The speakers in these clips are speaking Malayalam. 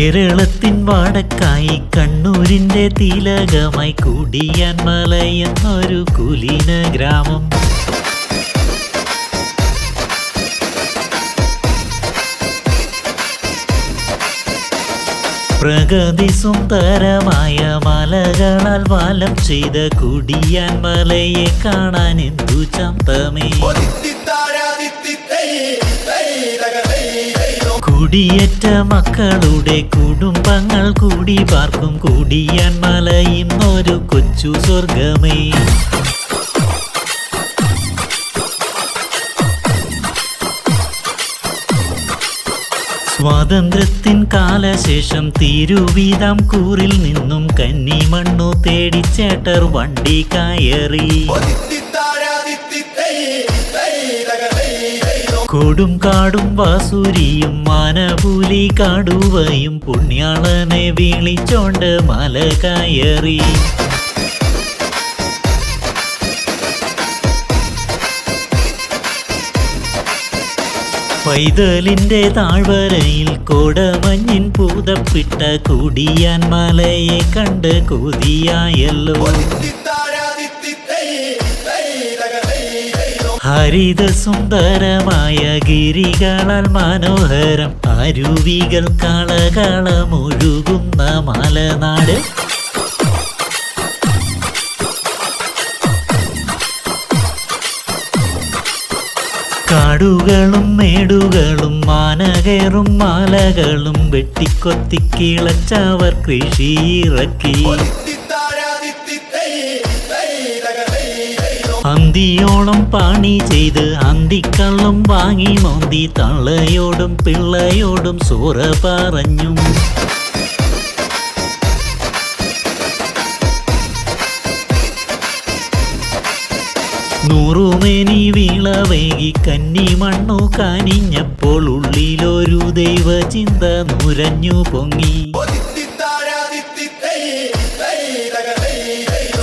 കേരളത്തിൻ വടക്കായി കണ്ണൂരിന്റെ തിലകമായി കുടിയാൻമല എന്നൊരു കുലീന ഗ്രാമം. പ്രകൃതി സുന്ദരമായ മലകളാൽ വലം ചെയ്ത കുടിയാൻമലയെ കാണാൻ എന്തു ചന്തമേ. കുടിയേറ്റ മക്കളുടെ കുടുംബങ്ങൾ കൂടി പാർക്കും കുടിയാൻമല ഇന്നൊരു കൊച്ചു സ്വർഗമേ. സ്വാതന്ത്ര്യത്തിൻ കാലശേഷം തിരുവിതാംകൂറിൽ നിന്നും കന്നിമണ്ണു തേടി ചേട്ടർ വണ്ടി കയറി. കൊടും കാടും വാസുരിയും മാനപൂലി കാടുവയും പുണ്യാളനെ വിളിച്ചോണ്ട് മല കയറി. പൈതലിന്റെ താഴ്വരയിൽ കോടമഞ്ഞിൻ പൂതപ്പിട്ട കുടിയാൻമലയെ കണ്ട് കൊതിയായല്ലോ. ഹരിത സുന്ദരമായ ഗിരികളാൽ മനോഹരം അരുവികൾ കളകളമൊഴുകുന്ന മലനാട്. കാടുകളും മേടുകളും മാനകേറും മാലകളും വെട്ടിക്കൊത്തി കിളച്ചവർ കൃഷി ഇറക്കി. അന്തിയോളം പണി ചെയ്ത് അന്തിക്കള്ളും വാങ്ങി മോന്തി തള്ളയോടും പിള്ളയോടും സോറ പറഞ്ഞു. നൂറുമേനി വിളവേകി കന്നിമണ്ണു കനിഞ്ഞപ്പോൾ ഉള്ളിലൊരു ദൈവചിന്ത നുരഞ്ഞു പൊങ്ങി.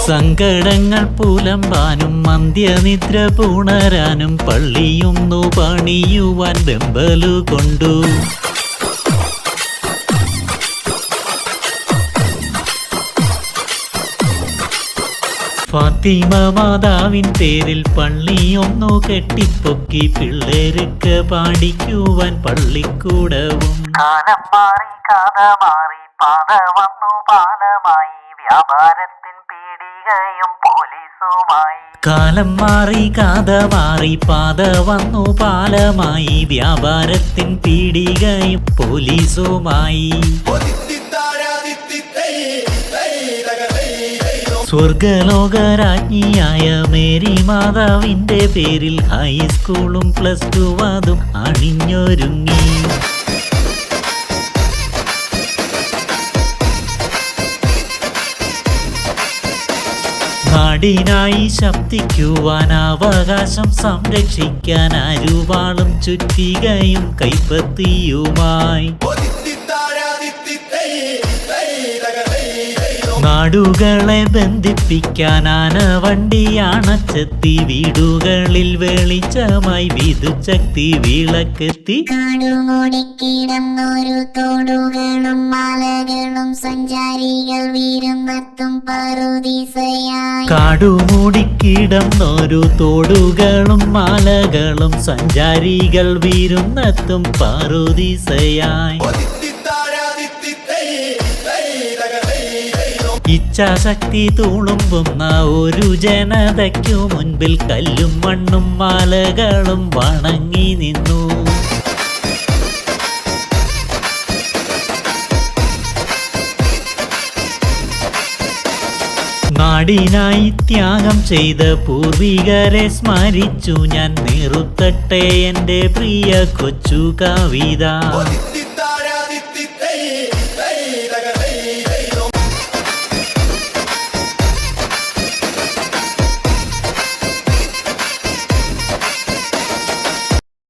സങ്കടങ്ങൾ പുലമ്പാനും അന്ത്യനിദ്ര പുണരാനും പള്ളിയൊന്നു പണിയുവാൻ വെമ്പലു കൊണ്ടു. ഫാത്തിമ മാതാവിൻ പേരിൽ പള്ളിയൊന്നു കെട്ടിപ്പൊക്കി പിള്ളേർക്ക് പാടിക്കുവാൻ പള്ളിക്കൂടവും. കാലം മാറി കഥ മാറി പാത വന്നു പാലമായി വ്യാപാരത്തിൻ പീടികയും പോലീസുമായി. കാലം മാറി കഥ മാറി പാത വന്നു പാലമായി വ്യാപാരത്തിൻ പീടികയും പോലീസുമായി. സ്വർഗലോകരാജ്ഞിയായ മേരി മാതാവിന്റെ പേരിൽ ഹൈസ്കൂളും പ്ലസ് ടു അതും അണിഞ്ഞൊരുങ്ങി. നാടിനായി ശബ്ദിക്കുവാൻ അവകാശം സംരക്ഷിക്കാൻ അരുവാളും ചുറ്റികയും കൈപ്പത്തിയുമായി. നാടുകളെ ബന്ധിപ്പിക്കാൻ ആനവണ്ടിയാണച്ചെത്തി വീടുകളിൽ വെളിച്ചമായി വിദ്യുച്ഛക്തി വിളക്കെത്തി. കാടുമൂടിക്കിടന്നൊരു തോടുകളും മലകളും സഞ്ചാരികൾ വീരുന്നെത്തും പറുദീസയായി. കാടുമൂടിക്കിടന്നൊരു തോടുകളും മലകളും സഞ്ചാരികൾ വീരുന്നെത്തും പറുദീസയായി. ഇച്ഛാശക്തി തുളുമ്പുന്ന ഒരു ജനതയ്ക്കു മുൻപിൽ കല്ലും മണ്ണും മലകളും വണങ്ങി നിന്നു. നാടിനായി ത്യാഗം ചെയ്ത പൂർവികരെ സ്മരിച്ചു ഞാൻ. നിർത്തട്ടെ എൻ്റെ പ്രിയ കൊച്ചു കവിത.